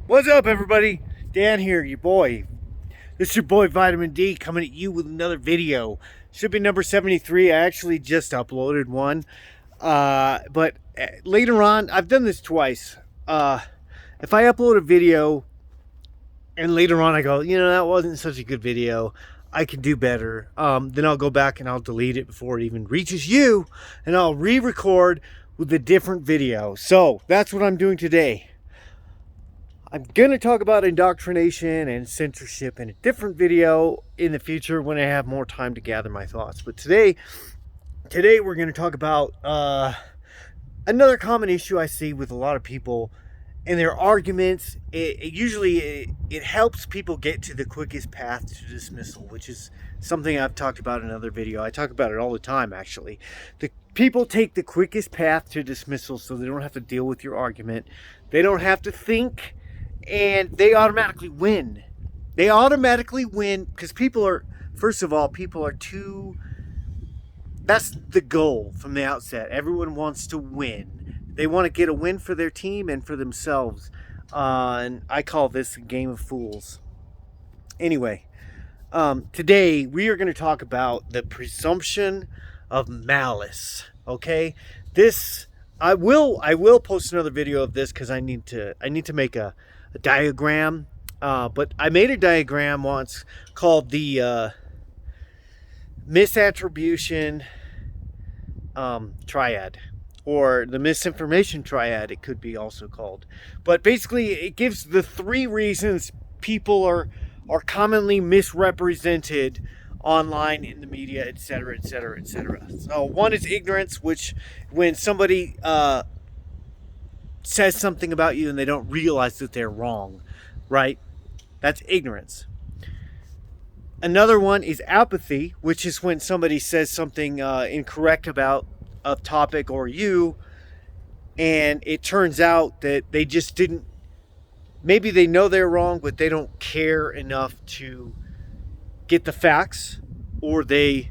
What's up, everybody? Dan here, your boy. This is your boy Vitamin D coming at you with another video. Should be number 73. I actually just uploaded one. But later on, I've done this twice. If I upload a video and later on I go, that wasn't such a good video, I can do better. Then I'll go back and I'll delete it before it even reaches you, and I'll re-record with a different video. So that's what I'm doing today. I'm going to talk about indoctrination and censorship in a different video in the future when I have more time to gather my thoughts. But today we're going to talk about another common issue I see with a lot of people and their arguments. It helps people get to the quickest path to dismissal, which is something I've talked about in another video. I talk about it all the time, actually. The people take the quickest path to dismissal so they don't have to deal with your argument. They don't have to think. And they automatically win. They automatically win because first of all, people are too... That's the goal from the outset. Everyone wants to win. They want to get a win for their team and for themselves. And I call this a game of fools. Anyway, today we are going to talk about the presumption of malice. Okay? I will post another video of this because I need to make a diagram, but I made a diagram once called the misattribution triad, or the misinformation triad, it could be also called. But basically it gives the three reasons people are commonly misrepresented online, in the media, etc., etc., etc. So one is ignorance, which when somebody says something about you and they don't realize that they're wrong, right? That's ignorance. Another one is apathy, which is when somebody says something incorrect about a topic or you, and it turns out that they just didn't, maybe they know they're wrong, but they don't care enough to get the facts, or they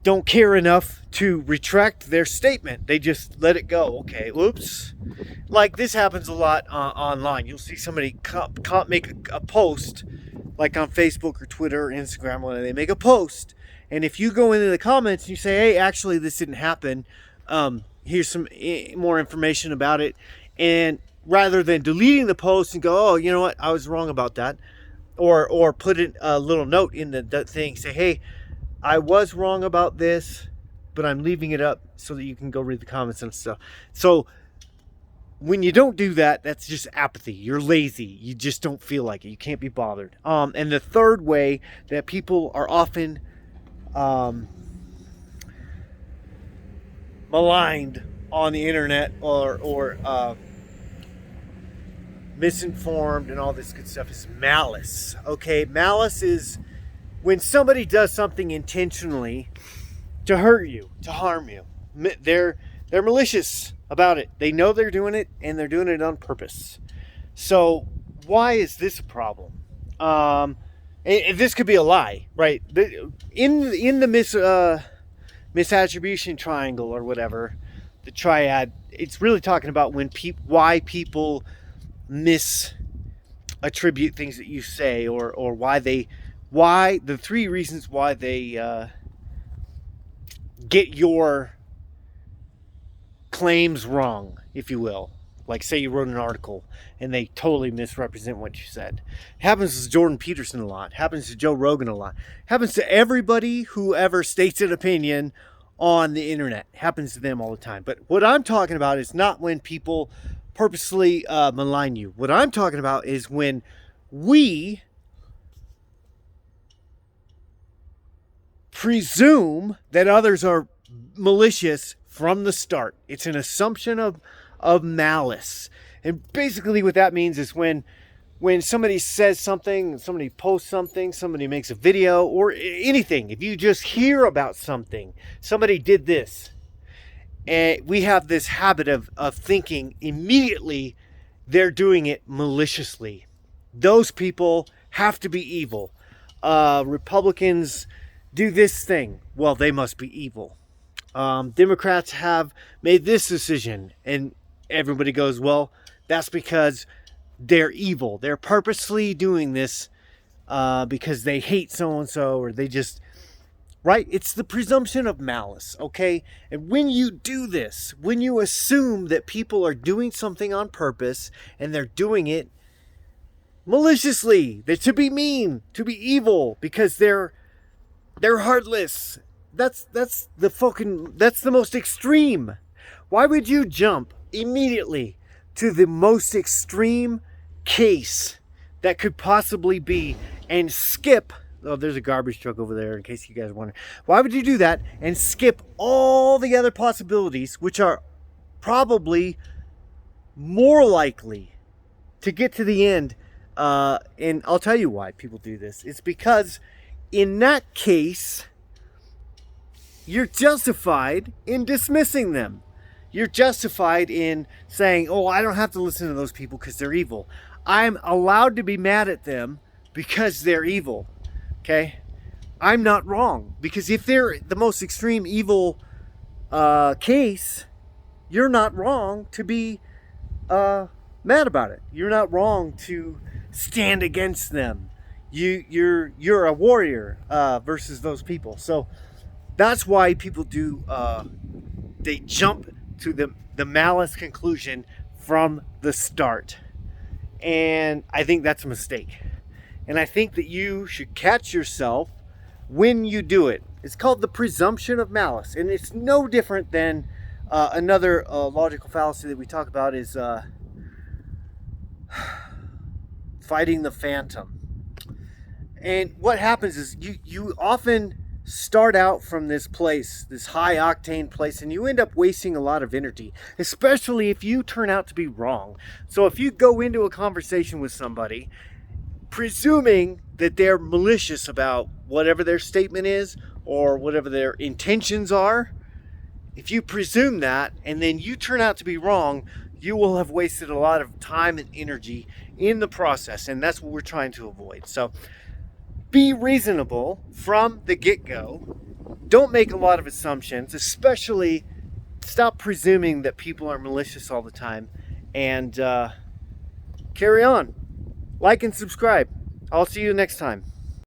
don't care enough to retract their statement. They just let it go. Okay, oops. Like this happens a lot online. You'll see somebody make a post, like on Facebook or Twitter or Instagram, when they make a post, and if you go into the comments and you say, hey, actually this didn't happen, here's some more information about it, and rather than deleting the post and go, oh, you know what, I was wrong about that, or put a little note in the thing, say, hey, I was wrong about this, but I'm leaving it up so that you can go read the comments and stuff. So when you don't do that, that's just apathy. You're lazy. You just don't feel like it. You can't be bothered. And the third way that people are often maligned on the internet, or misinformed and all this good stuff, is malice. Okay, malice is when somebody does something intentionally to hurt you, to harm you. They're malicious about it. They know they're doing it, and they're doing it on purpose. So why is this a problem? And this could be a lie, right? In the misattribution triangle, or whatever, the triad, it's really talking about why people misattribute things that you say, or why the three reasons why they get your claims wrong, if you will. Like, say you wrote an article and they totally misrepresent what you said. It happens to Jordan Peterson a lot. It happens to Joe Rogan a lot. It happens to everybody who ever states an opinion on the internet. It happens to them all the time. But what I'm talking about is not when people purposely malign you. What I'm talking about is when we presume that others are malicious from the start. It's an assumption of malice. And basically what that means is when somebody says something, somebody posts something, somebody makes a video, or anything, if you just hear about something, somebody did this, and we have this habit of thinking immediately they're doing it maliciously. Those people have to be evil. Republicans do this thing, well, they must be evil. Democrats have made this decision, and everybody goes, well, that's because they're evil. They're purposely doing this because they hate so-and-so, or they just, right? It's the presumption of malice, okay? And when you do this, when you assume that people are doing something on purpose and they're doing it maliciously, they're to be mean, to be evil, because they're heartless. That's the most extreme. Why would you jump immediately to the most extreme case that could possibly be and skip? Oh, there's a garbage truck over there in case you guys wonder. Why would you do that and skip all the other possibilities, which are probably more likely to get to the end? And I'll tell you why people do this. It's because in that case, you're justified in dismissing them. You're justified in saying, oh, I don't have to listen to those people because they're evil. I'm allowed to be mad at them because they're evil. Okay? I'm not wrong. Because if they're the most extreme evil case, you're not wrong to be mad about it. You're not wrong to stand against them. You're a warrior versus those people. So that's why people do, they jump to the malice conclusion from the start. And I think that's a mistake. And I think that you should catch yourself when you do it. It's called the presumption of malice. And it's no different than another logical fallacy that we talk about is fighting the phantom. And what happens is you often start out from this place, this high octane place, and you end up wasting a lot of energy, especially if you turn out to be wrong. So if you go into a conversation with somebody presuming that they're malicious about whatever their statement is or whatever their intentions are, if you presume that and then you turn out to be wrong, you will have wasted a lot of time and energy in the process, and that's what we're trying to avoid. So be reasonable from the get-go. Don't make a lot of assumptions, especially stop presuming that people are malicious all the time, and carry on. Like and subscribe. I'll see you next time.